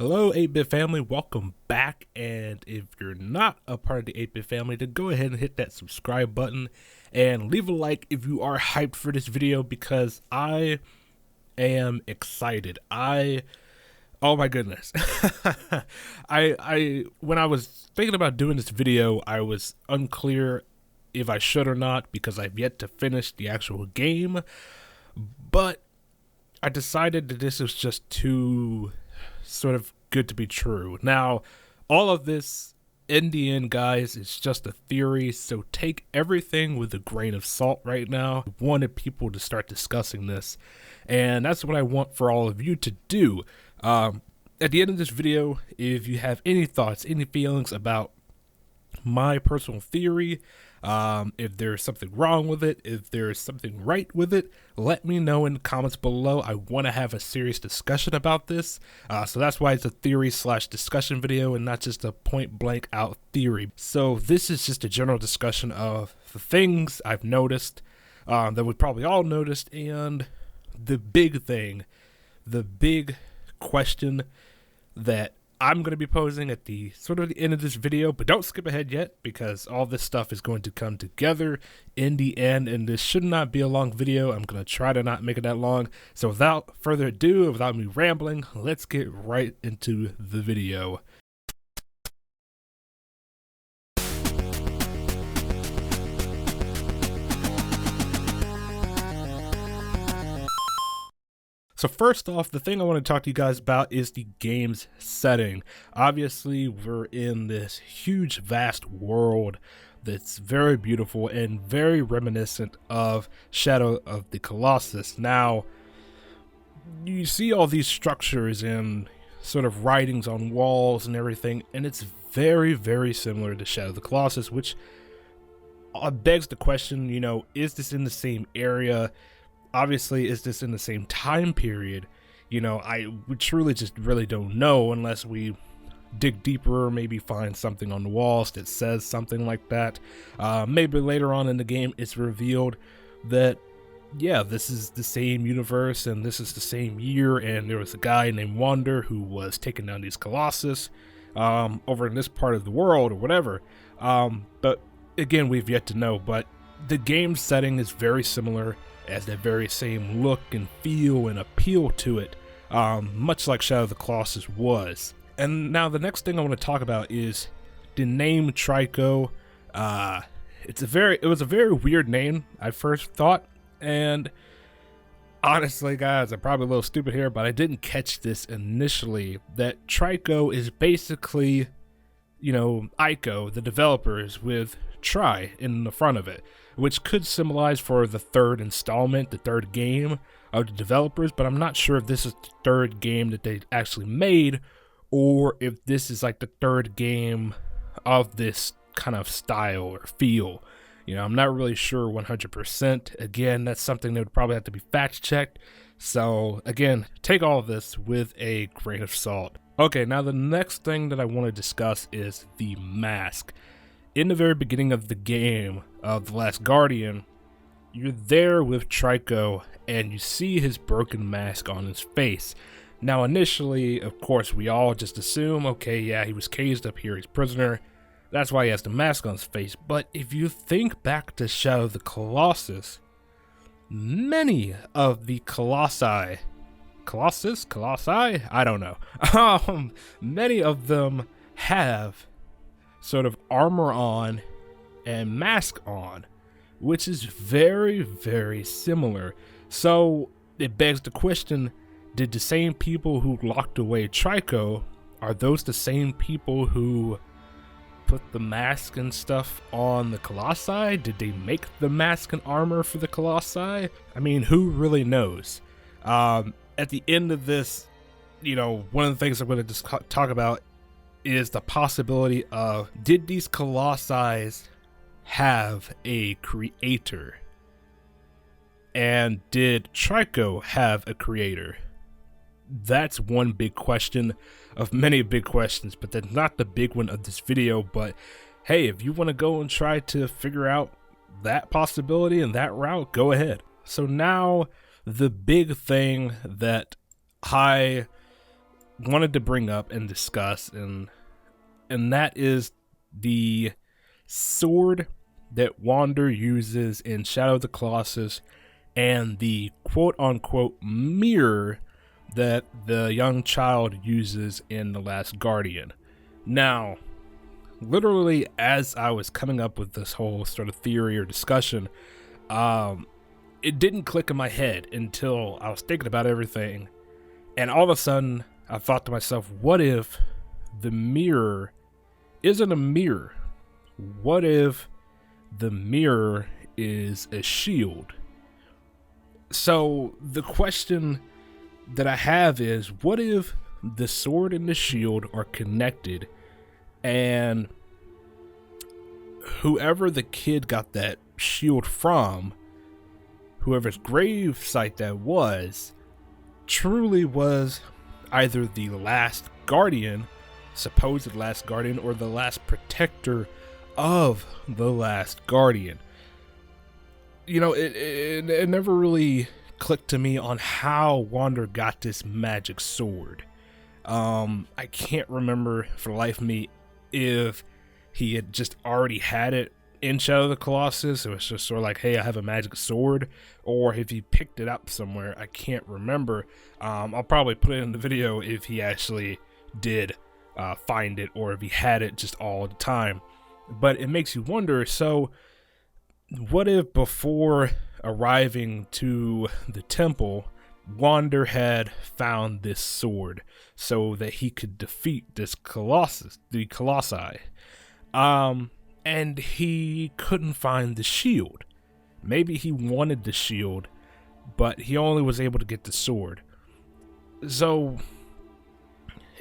Hello 8-Bit family, welcome back, and if you're not a part of the 8-Bit family, then go ahead and hit that subscribe button and leave a like if you are hyped for this video, because I am excited. Oh my goodness. When I was thinking about doing this video, I was unclear if I should or not, because I've yet to finish the actual game, but I decided that this was just too sort of good to be true. Now, all of this in the end, guys, is just a theory, so take everything with a grain of salt right now. I wanted people to start discussing this, and that's what I want for all of you to do. At the end of this video, if you have any thoughts, any feelings about my personal theory, if there's something wrong with it, if there's something right with it, let me know in the comments below. I want to have a serious discussion about this, so that's why it's a theory slash discussion video and not just a point blank out theory. So this is just a general discussion of the things I've noticed, that we probably all noticed, and the big thing, the big question that I'm going to be posing at the sort of the end of this video, but don't skip ahead yet, because all this stuff is going to come together in the end, and this should not be a long video. I'm going to try to not make it that long. So without further ado, without me rambling, let's get right into the video. So first off, the thing I want to talk to you guys about is the game's setting. Obviously, we're in this huge, vast world that's very beautiful and very reminiscent of Shadow of the Colossus. Now, you see all these structures and sort of writings on walls and everything, and it's very, very similar to Shadow of the Colossus, which begs the question, you know, is this in the same area? Obviously, is this in the same time period? You know, we truly just really don't know unless we dig deeper, maybe find something on the walls that says something like that. Maybe later on in the game it's revealed that, yeah, this is the same universe and this is the same year, and there was a guy named Wander who was taking down these Colossus over in this part of the world or whatever. But again, we've yet to know. But the game setting is very similar, as that very same look and feel and appeal to it, much like Shadow of the Colossus was. And now the next thing I want to talk about is the name Trico. It was a very weird name, I first thought, and honestly, guys, I'm probably a little stupid here, but I didn't catch this initially, that Trico is basically, you know, Ico, the developers, with Tri in the front of it, which could symbolize for the third installment, the third game of the developers, but I'm not sure if this is the third game that they actually made, or if this is like the third game of this kind of style or feel. You know, I'm not really sure 100%. Again, that's something that would probably have to be fact-checked. So again, take all of this with a grain of salt. Okay, now the next thing that I want to discuss is the mask. In the very beginning of the game of The Last Guardian, you're there with Trico and you see his broken mask on his face. Now initially, of course, we all just assume, okay, yeah, he was caged up here, he's prisoner, that's why he has the mask on his face. But if you think back to Shadow of the Colossus, many of the Colossi, I don't know, many of them have sort of armor on and mask on, which is very, very similar. So it begs the question, did the same people who locked away Trico, are those the same people who put the mask and stuff on the Colossi? Did they make the mask and armor for the Colossi? I mean, who really knows? At the end of this, you know, one of the things I'm going to just talk about is the possibility of, did these Colossi have a creator? And did Trico have a creator? That's one big question of many big questions, but that's not the big one of this video. But hey, if you want to go and try to figure out that possibility and that route, go ahead. So now the big thing that I wanted to bring up and discuss, and that is the sword that Wander uses in Shadow of the Colossus and the quote-unquote mirror that the young child uses in The Last Guardian. Now, literally as I was coming up with this whole sort of theory or discussion, it didn't click in my head until I was thinking about everything, and all of a sudden I thought to myself, what if the mirror isn't a mirror? What if the mirror is a shield? So the question that I have is, what if the sword and the shield are connected, and whoever the kid got that shield from, whoever's grave site that was, truly was either the last guardian, supposed last guardian, or the last protector of the last guardian. You know, it never really clicked to me on how Wander got this magic sword. I can't remember for the life of me if he had just already had it in Shadow of the Colossus. It was just sort of like, hey, I have a magic sword, or if he picked it up somewhere. I can't remember. I'll probably put it in the video if he actually did find it, or if he had it just all the time. But it makes you wonder, so what if before arriving to the temple, Wander had found this sword so that he could defeat this Colossus, the Colossi, and he couldn't find the shield. Maybe he wanted the shield, but he only was able to get the sword. So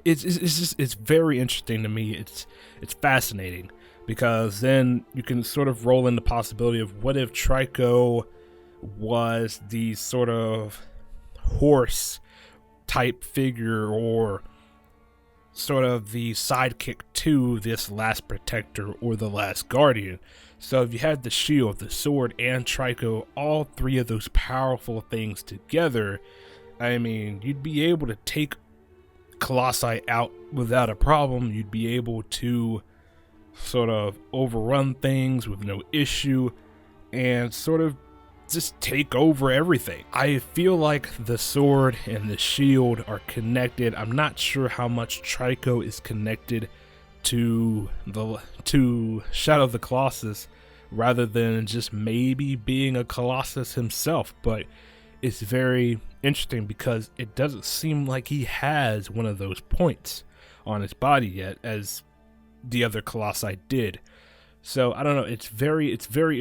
it's very interesting to me. It's fascinating, because then you can sort of roll in the possibility of, what if Trico was the sort of horse type figure, or sort of the sidekick to this last protector or the last guardian. So if you had the shield, the sword, and Trico, all three of those powerful things together, I mean, you'd be able to take Colossi out without a problem. You'd be able to sort of overrun things with no issue, and sort of just take over everything. I feel like the sword and the shield are connected. I'm not sure how much Trico is connected to Shadow of the Colossus, rather than just maybe being a Colossus himself. But it's very interesting, because it doesn't seem like he has one of those points on his body yet, as the other Colossi did. So I don't know, it's very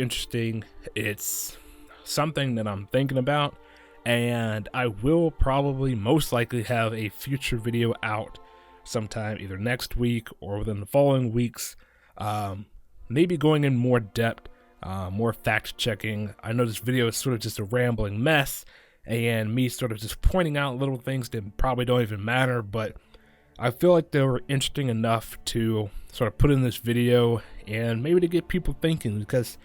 interesting. It's something that I'm thinking about, and I will probably most likely have a future video out sometime either next week or within the following weeks, maybe going in more depth, more fact checking. I know this video is sort of just a rambling mess, and me sort of just pointing out little things that probably don't even matter, but I feel like they were interesting enough to sort of put in this video, and maybe to get people thinking, because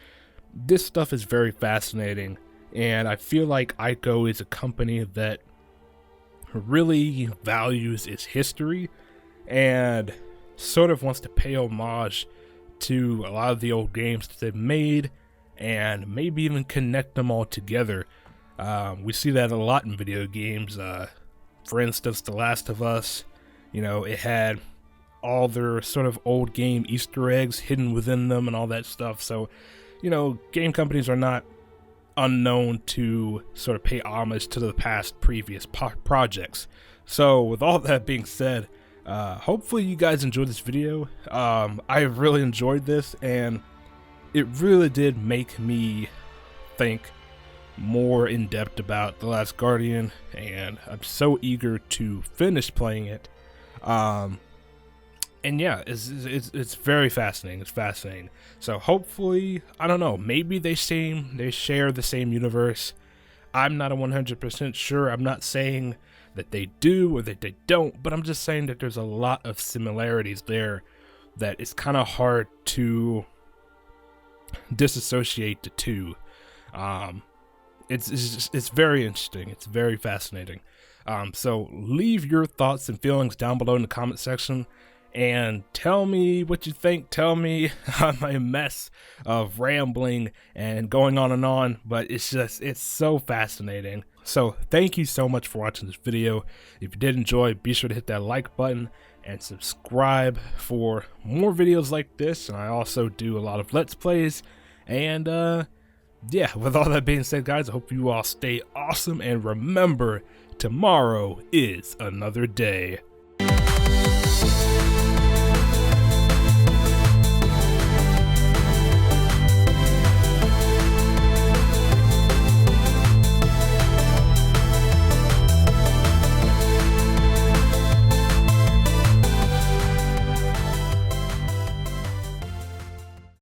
this stuff is very fascinating, and I feel like Ico is a company that really values its history and sort of wants to pay homage to a lot of the old games that they've made, and maybe even connect them all together. We see that a lot in video games. For instance, The Last of Us, you know, it had all their sort of old game Easter eggs hidden within them and all that stuff. So, you know, game companies are not unknown to sort of pay homage to the past previous projects. So with all that being said, hopefully you guys enjoyed this video. I really enjoyed this, and it really did make me think more in depth about The Last Guardian, and I'm so eager to finish playing it. And yeah, it's very fascinating. It's fascinating. So hopefully, I don't know, maybe they share the same universe. I'm not 100% sure. I'm not saying that they do or that they don't, but I'm just saying that there's a lot of similarities there that it's kind of hard to disassociate the two. It's very interesting. It's very fascinating. So leave your thoughts and feelings down below in the comment section and tell me what you think. Tell me I'm a mess of rambling and going on, but it's so fascinating. So thank you so much for watching this video. If you did enjoy, be sure to hit that like button and subscribe for more videos like this. And I also do a lot of Let's Plays. And yeah, with all that being said, guys, I hope you all stay awesome, and remember, tomorrow is another day.